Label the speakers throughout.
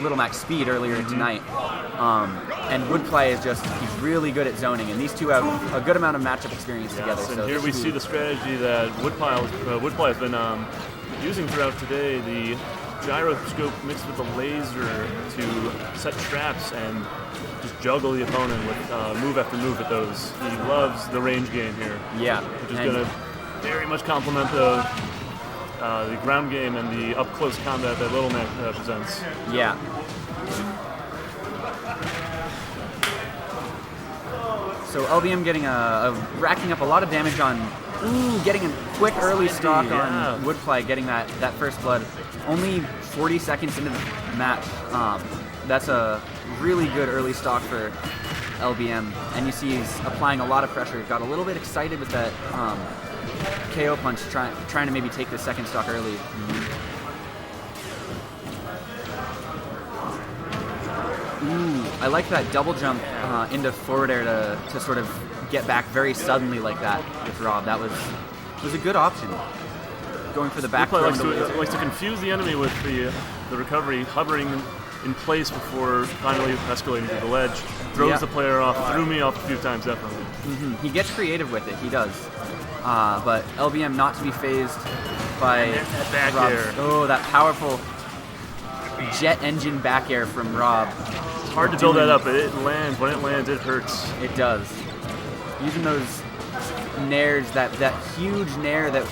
Speaker 1: Little Max speed earlier tonight. And Woodpli is he's really good at zoning, and these two have a good amount of matchup experience together.
Speaker 2: And
Speaker 1: so
Speaker 2: here we see the strategy that Woodpli has been using throughout today, the gyroscope mixed with the laser to set traps and just juggle the opponent with move after move with those. He loves the range game here.
Speaker 1: Yeah.
Speaker 2: Which is going to very much complement the ground game and the up-close combat that Little Mac presents.
Speaker 1: Yeah. So LBM getting racking up a lot of damage on, getting a quick early stock on Woodpli, getting that first blood. Only 40 seconds into the match. That's a really good early stock for LBM, and you see he's applying a lot of pressure. Got a little bit excited with that KO punch, trying to maybe take the second stock early. I like that double jump into forward air to sort of get back very suddenly like that with Rob. That was a good option. Going for the back throw.
Speaker 2: Likes to confuse the enemy with the recovery, hovering in place before finally escalating to the ledge. Throws the player off, threw me off a few times definitely.
Speaker 1: He gets creative with it, he does. But LBM not to be phased by
Speaker 2: that back
Speaker 1: Rob.
Speaker 2: air.
Speaker 1: Oh, that powerful jet engine back air from Rob.
Speaker 2: It's hard to build that up, but it lands. When it lands, it hurts.
Speaker 1: It does. Using those nairs, that huge nair that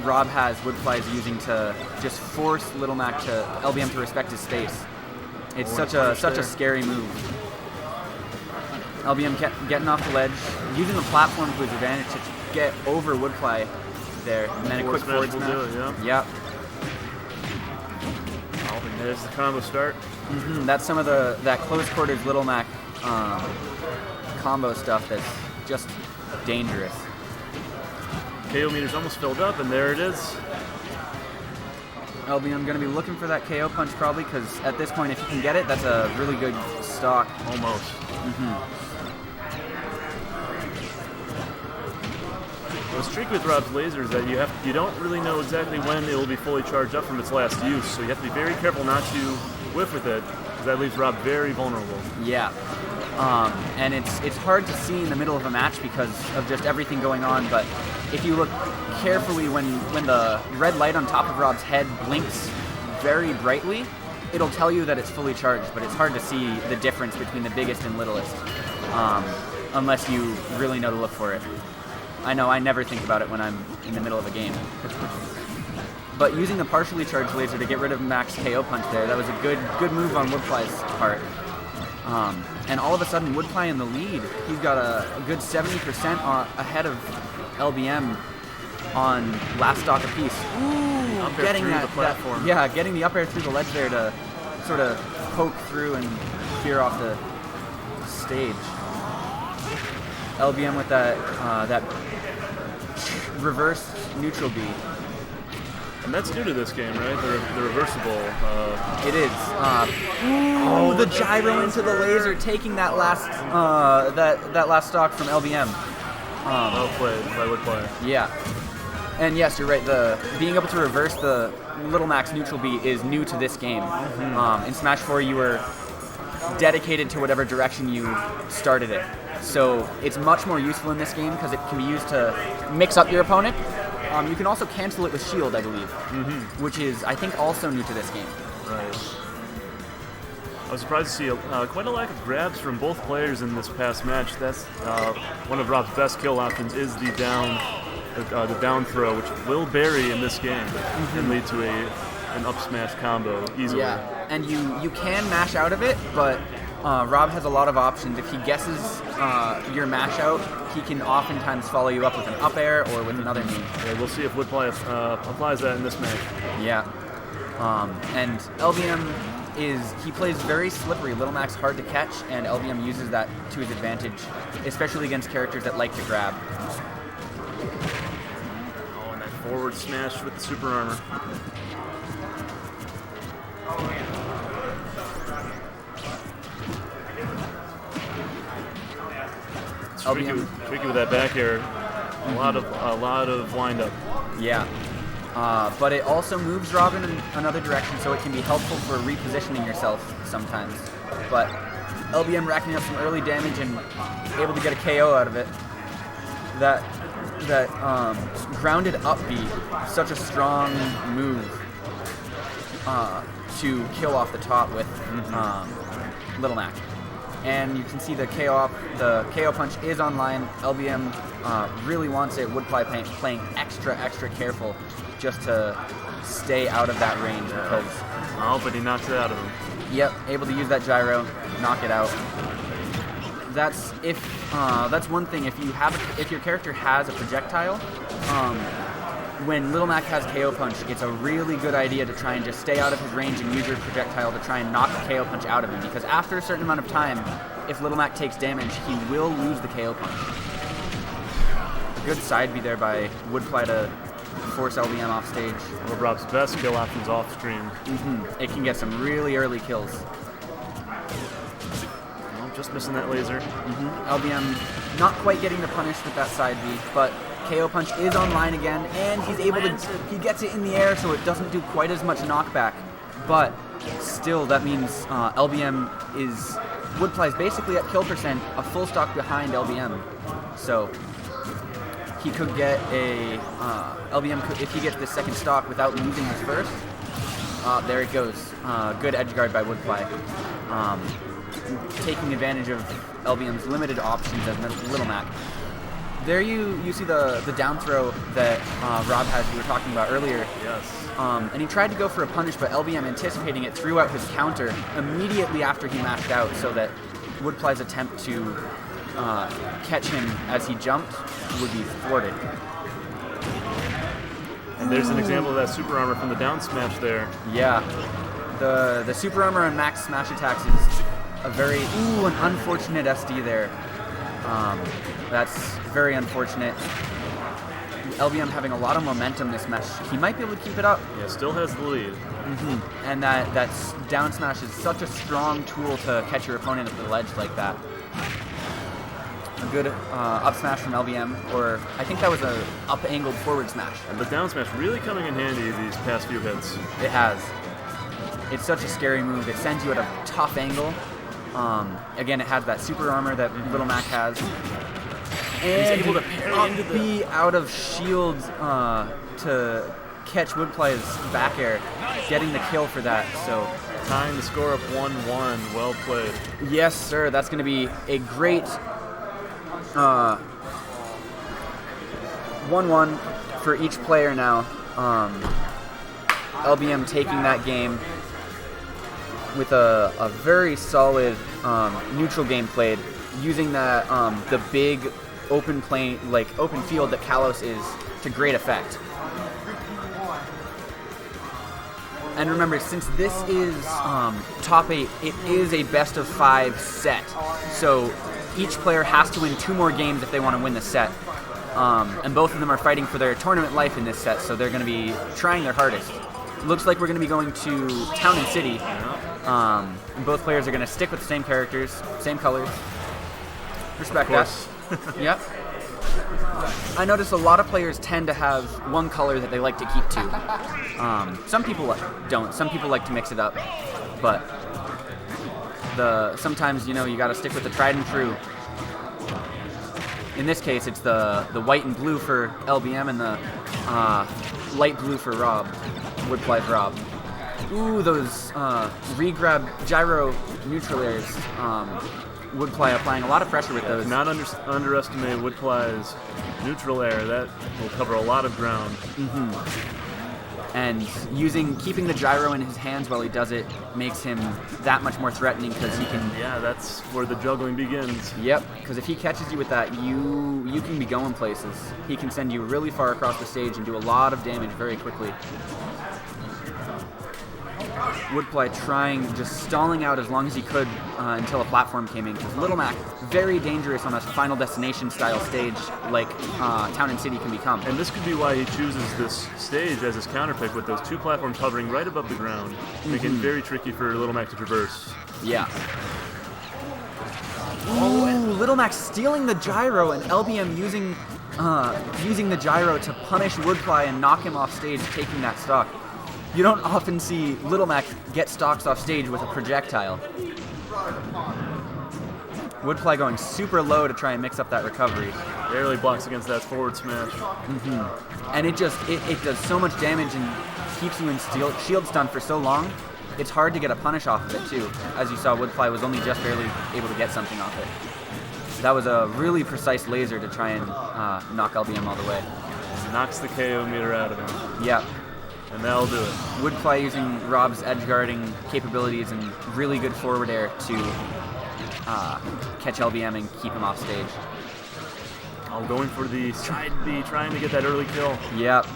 Speaker 1: Rob has, Woodpli is using to just force Little Mac to LBM to respect his space. It's such a scary move. LBM getting off the ledge, using the platform to his advantage to get over Woodpli there, and then a quick forward smash.
Speaker 2: Do it,
Speaker 1: Yep.
Speaker 2: There's the combo start.
Speaker 1: That's some of that close quarters Little Mac combo stuff that's just dangerous.
Speaker 2: KO meter's almost filled up, and there it is.
Speaker 1: LBM going to be looking for that KO punch probably, because at this point, if you can get it, that's a really good stock.
Speaker 2: Almost. What's tricky with Rob's laser is that you don't really know exactly when it will be fully charged up from its last use, so you have to be very careful not to whiff with it, because that leaves Rob very vulnerable.
Speaker 1: Yeah. And it's hard to see in the middle of a match because of just everything going on, but if you look carefully when the red light on top of Rob's head blinks very brightly, it'll tell you that it's fully charged, but it's hard to see the difference between the biggest and littlest unless you really know to look for it. I know I never think about it when I'm in the middle of a game. But using the partially charged laser to get rid of Mac's KO punch there, that was a good move on Woodpli's part. And all of a sudden, Woodpli in the lead. He's got a good 70% ahead of LBM on last stock apiece.
Speaker 2: Ooh, getting the platform.
Speaker 1: Getting the up air through the ledge there to sort of poke through and clear off the stage. LBM with that reverse neutral B.
Speaker 2: And that's new to this game, right? The reversible.
Speaker 1: It is. The gyro into the laser, taking that last that last stock from LBM.
Speaker 2: Well played by Woodpli.
Speaker 1: Yeah. And yes, you're right. Being able to reverse the Little Mac's neutral B is new to this game. In Smash 4, you were dedicated to whatever direction you started it. So it's much more useful in this game because it can be used to mix up your opponent. You can also cancel it with shield, I believe, which is, I think, also new to this game.
Speaker 2: Right. I was surprised to see quite a lack of grabs from both players in this past match. That's one of Rob's best kill options is the down throw, which will bury in this game and lead to an up smash combo easily.
Speaker 1: Yeah, and you can mash out of it, but Rob has a lot of options. If he guesses your mash out, he can oftentimes follow you up with an up air or with another knee.
Speaker 2: Yeah, we'll see if Woodpli applies that in this match.
Speaker 1: Yeah. And LBM he plays very slippery. Little Mac's hard to catch, and LBM uses that to his advantage, especially against characters that like to grab.
Speaker 2: Oh, and that forward smash with the super armor. Tricky with that back air. A lot of wind up.
Speaker 1: Yeah. but it also moves Rob in another direction, so it can be helpful for repositioning yourself sometimes. But LBM racking up some early damage and able to get a KO out of it. That grounded up B, such a strong move to kill off the top with Little Mac. And you can see the KO punch is online. LBM really wants it. Woodpli playing extra careful just to stay out of that range because.
Speaker 2: Oh, but he knocks it out of him.
Speaker 1: Yep, able to use that gyro, knock it out. That's one thing. If your character has a projectile, when Little Mac has KO punch, it's a really good idea to try and just stay out of his range and use your projectile to try and knock the KO punch out of him. Because after a certain amount of time, if Little Mac takes damage, he will lose the KO punch. A good side B there by Woodpli to force LBM off stage.
Speaker 2: One of Rob's best kill options off screen.
Speaker 1: It can get some really early kills.
Speaker 2: Well, just missing that laser.
Speaker 1: LBM not quite getting the punish with that side B, but KO punch is online again, and he gets it in the air, so it doesn't do quite as much knockback. But still, that means Woodpli's basically at kill percent, a full stock behind LBM. So he could get LBM if he gets the second stock without losing his first. There it goes. Good edge guard by Woodpli. Taking advantage of LBM's limited options as Little Mac. There you see the down throw that Rob has, you were talking about earlier.
Speaker 2: Yes.
Speaker 1: And he tried to go for a punish, but LBM, anticipating it, threw out his counter immediately after he mashed out, so that Woodpli's attempt to catch him as he jumped would be thwarted.
Speaker 2: And there's an example of that super armor from the down smash there.
Speaker 1: Yeah. The super armor and max smash attacks is a very an unfortunate SD there. That's very unfortunate. LBM having a lot of momentum this match. He might be able to keep it up.
Speaker 2: Yeah, still has the lead.
Speaker 1: And that down smash is such a strong tool to catch your opponent at the ledge like that. A good up smash from LBM, or I think that was a up angled forward smash.
Speaker 2: And the down smash really coming in handy these past few hits.
Speaker 1: It has. It's such a scary move. It sends you at a tough angle. Again, it has that super armor that Little Mac has. And
Speaker 2: he's able to parry into
Speaker 1: be out of shield to catch Woodpli's back air, getting the kill for that. So
Speaker 2: tying the score up 1-1. Well played.
Speaker 1: Yes, sir. That's going to be a great 1-1 for each player now. LBM taking that game with a very solid neutral game played, using that the big open plane, open field that Kalos is to great effect. And remember, since this is top 8, it is a best of 5 set. So each player has to win 2 more games if they want to win the set. And both of them are fighting for their tournament life in this set, so they're going to be trying their hardest. Looks like we're going to be going to Town and City. And both players are going to stick with the same characters, same colors. Respect that. Yep. I notice a lot of players tend to have one color that they like to keep to. Some people don't. Some people like to mix it up. But sometimes, you got to stick with the tried and true. In this case, it's the white and blue for LBM and the light blue for Rob. Woodpli's Rob. Ooh, those re-grab gyro neutral airs. Woodpli applying a lot of pressure with those.
Speaker 2: Not underestimate Woodpli's neutral air. That will cover a lot of ground.
Speaker 1: And keeping the gyro in his hands while he does it makes him that much more threatening because he can.
Speaker 2: Yeah, that's where the juggling begins.
Speaker 1: Yep, because if he catches you with that, you can be going places. He can send you really far across the stage and do a lot of damage very quickly. Woodpli just stalling out as long as he could until a platform came in, because Little Mac, very dangerous on a Final Destination style stage like Town and City can become.
Speaker 2: And this could be why he chooses this stage as his counterpick, with those 2 platforms hovering right above the ground, making it very tricky for Little Mac to traverse.
Speaker 1: Yeah. Ooh, Little Mac stealing the gyro, and LBM using using the gyro to punish Woodpli and knock him off stage, taking that stock. You don't often see Little Mac get stocks off stage with a projectile. Woodpli going super low to try and mix up that recovery.
Speaker 2: Barely blocks against that forward smash.
Speaker 1: And it does so much damage and keeps you in shield stun for so long. It's hard to get a punish off of it too. As you saw, Woodpli was only just barely able to get something off it. That was a really precise laser to try and knock LBM all the way.
Speaker 2: Knocks the KO meter out of him.
Speaker 1: Yep.
Speaker 2: And that'll do it.
Speaker 1: Woodpli using Rob's edge guarding capabilities and really good forward air to catch LBM and keep him off stage.
Speaker 2: Oh, going for the side B, trying to get that early kill.
Speaker 1: Yep.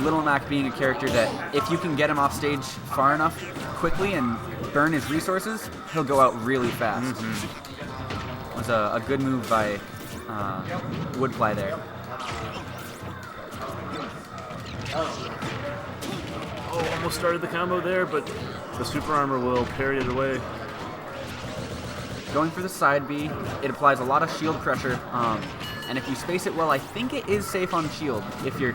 Speaker 1: Little Mac being a character that if you can get him off stage far enough quickly and burn his resources, he'll go out really fast. It was a good move by Woodpli there.
Speaker 2: Oh, almost started the combo there, but the super armor will parry it away.
Speaker 1: Going for the side B, it applies a lot of shield pressure, and if you space it well, I think it is safe on shield. If the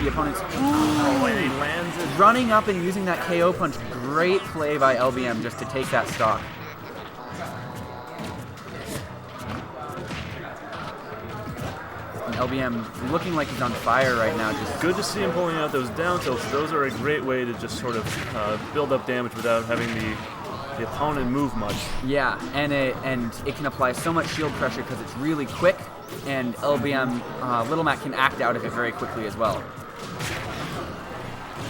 Speaker 1: opponent's
Speaker 2: and he lands it.
Speaker 1: Running up and using that KO punch, great play by LBM just to take that stock. And LBM looking like he's on fire right now. Just
Speaker 2: good to see him pulling out those down tilts. Those are a great way to just sort of build up damage without having the opponent move much.
Speaker 1: Yeah, and it can apply so much shield pressure because it's really quick, and LBM, Little Mac can act out of it very quickly as well.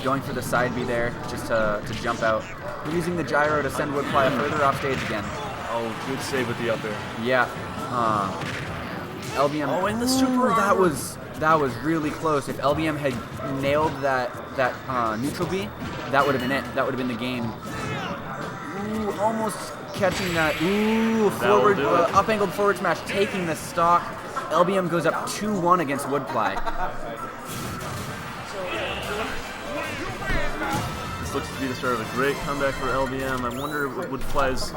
Speaker 1: Going for the side B there, just to jump out. Using the gyro to send Woodpli further off stage again.
Speaker 2: Oh, good save with the up air.
Speaker 1: Yeah. LBM.
Speaker 2: Oh, and the super armor.
Speaker 1: That was really close. If LBM had nailed that neutral B, that would have been it. That would have been the game. Ooh, almost catching that. Ooh, forward, up-angled forward smash, taking the stock. LBM goes up 2-1 against Woodpli.
Speaker 2: This looks to be the start of a great comeback for LBM. I wonder what Woodpli's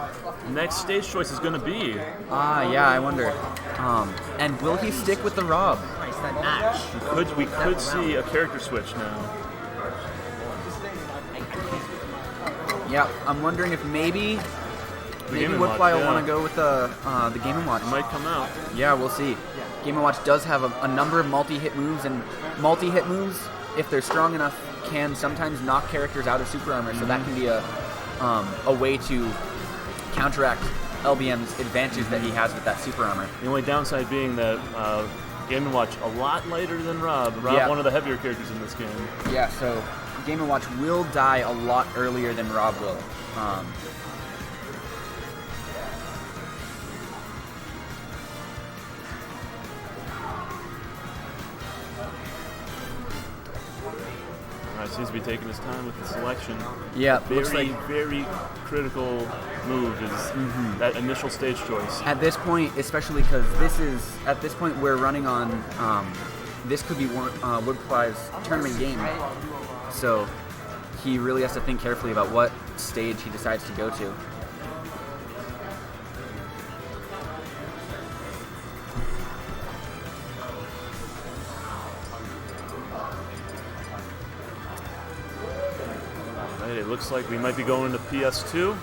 Speaker 2: next stage choice is going to be.
Speaker 1: Yeah, I wonder. And will he stick with the R.O.B?
Speaker 2: We could see a character switch now.
Speaker 1: Yeah, I'm wondering if maybe Woodpli will want to go with the Game & Watch.
Speaker 2: It might come out.
Speaker 1: Yeah, we'll see. Game & Watch does have a number of multi-hit moves, and multi-hit moves, if they're strong enough, can sometimes knock characters out of super armor, so that can be a way to counteract LBM's advantage that he has with that super armor.
Speaker 2: The only downside being that Game & Watch a lot lighter than R.O.B. R.O.B, one of the heavier characters in this game.
Speaker 1: Yeah, so Game & Watch will die a lot earlier than R.O.B will.
Speaker 2: Seems to be taking his time with the selection.
Speaker 1: Yeah,
Speaker 2: very critical move is that initial stage choice.
Speaker 1: At this point, especially because at this point we're running on, this could be Woodpli's tournament game. So he really has to think carefully about what stage he decides to go to.
Speaker 2: It looks like we might be going to PS2.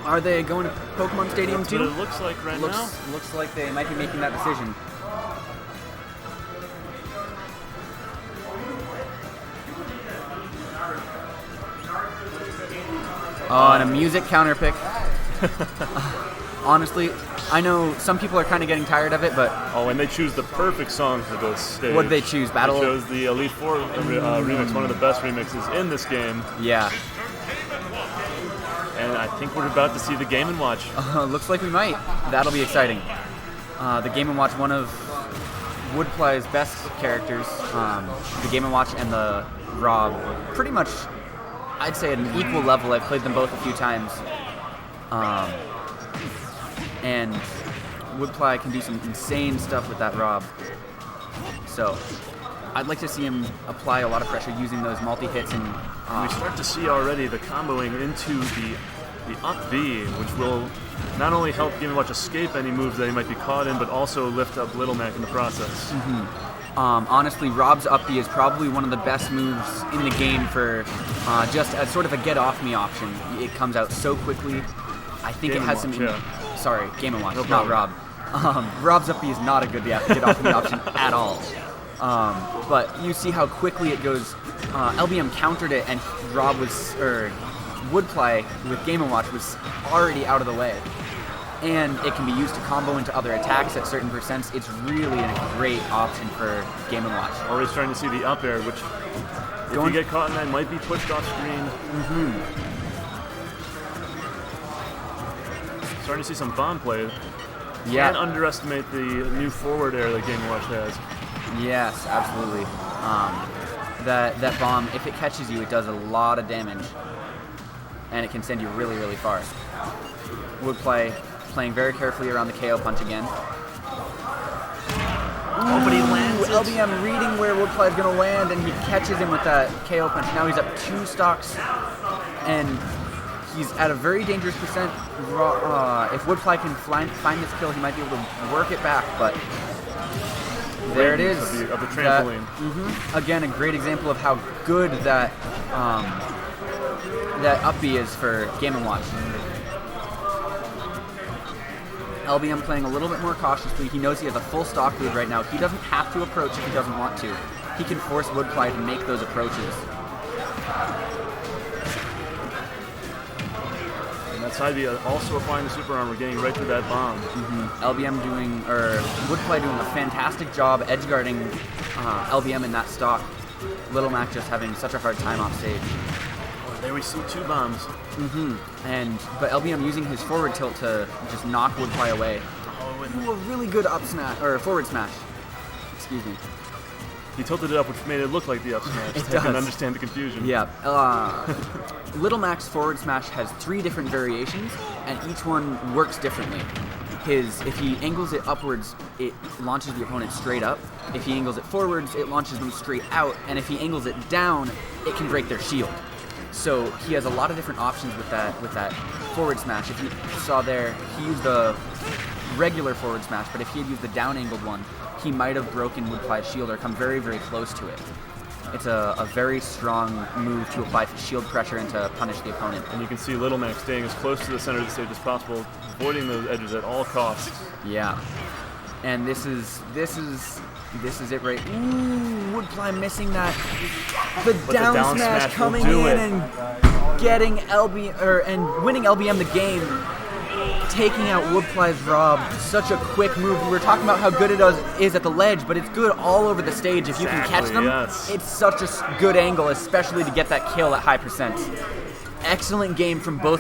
Speaker 1: Are they going to Pokemon Stadium
Speaker 2: That's
Speaker 1: too?
Speaker 2: what it looks like right now.
Speaker 1: Looks like they might be making that decision. And a music counter pick. Honestly, I know some people are kind of getting tired of it, but...
Speaker 2: Oh, and they choose the perfect song for this stage.
Speaker 1: What did they choose? Battle?
Speaker 2: They chose the Elite Four remix, one of the best remixes in this game.
Speaker 1: Yeah.
Speaker 2: And I think we're about to see the Game & Watch.
Speaker 1: Looks like we might. That'll be exciting. The Game & Watch, one of Woodpli's best characters. The Game & Watch and the R.O.B. Pretty much, I'd say at an equal level. I've played them both a few times. And Woodpli can do some insane stuff with that R.O.B. So I'd like to see him apply a lot of pressure using those multi-hits. And
Speaker 2: we start to see already the comboing into the up B, which will not only help Game & Watch escape any moves that he might be caught in, but also lift up Little Mac in the process.
Speaker 1: Honestly, Rob's up B is probably one of the best moves in the game for just as sort of a get-off-me option. It comes out so quickly. I think
Speaker 2: Game
Speaker 1: it has
Speaker 2: & Watch,
Speaker 1: some...
Speaker 2: yeah.
Speaker 1: Sorry, Game & Watch,
Speaker 2: No
Speaker 1: not
Speaker 2: problem.
Speaker 1: Rob. Rob's up B is not a good get-off-me option at all. But you see how quickly it goes. LBM countered it, and Woodpli with Game & Watch was already out of the way. And it can be used to combo into other attacks at certain percents. It's really a great option for Game & Watch.
Speaker 2: Already starting to see the up air, which if you get caught in that, might be pushed off screen. Starting to see some bomb play.
Speaker 1: Yeah.
Speaker 2: Can't underestimate the new forward air that Game & Watch has.
Speaker 1: Yes, absolutely. That bomb, if it catches you, it does a lot of damage. And it can send you really, really far. Woodpli playing very carefully around the KO punch again.
Speaker 2: Oh, but he lands it.
Speaker 1: LBM reading where Woodpli is going to land, and he catches him with that KO punch. Now he's up 2 stocks, and he's at a very dangerous percent. If Woodpli can find this kill, he might be able to work it back, but there it is.
Speaker 2: Of the trampoline.
Speaker 1: Again, a great example of how good that up B is for Game & Watch. LBM playing a little bit more cautiously. He knows he has a full stock lead right now. He doesn't have to approach if he doesn't want to. He can force Woodpli to make those approaches.
Speaker 2: And that side B also applying the super armor, getting right through that bomb.
Speaker 1: Woodpli doing a fantastic job edge guarding LBM in that stock. Little Mac just having such a hard time off stage.
Speaker 2: There we see 2 bombs.
Speaker 1: But LBM using his forward tilt to just knock Woodpli away. Ooh, a really good up smash, or forward smash. Excuse me.
Speaker 2: He tilted it up, which made it look like the up smash.
Speaker 1: It
Speaker 2: I
Speaker 1: does.
Speaker 2: can understand the confusion.
Speaker 1: Yeah. Little Mac's forward smash has 3 different variations, and each one works differently. If he angles it upwards, it launches the opponent straight up. If he angles it forwards, it launches them straight out. And if he angles it down, it can break their shield. So he has a lot of different options with that forward smash. If you saw there, he used the regular forward smash, but if he had used the down-angled one, he might have broken Woodpli's shield or come very, very close to it. It's a very strong move to apply shield pressure and to punish the opponent.
Speaker 2: And you can see Little Mac staying as close to the center of the stage as possible, avoiding those edges at all costs.
Speaker 1: Yeah. And this is it right. Ooh, Woodpli missing that. The down smash coming in and getting and winning LBM the game. Taking out Woodpli's Rob. Such a quick move. We were talking about how good it is at the ledge, but it's good all over the stage. If you can catch them, it's such a good angle, especially to get that kill at high percent. Excellent game from both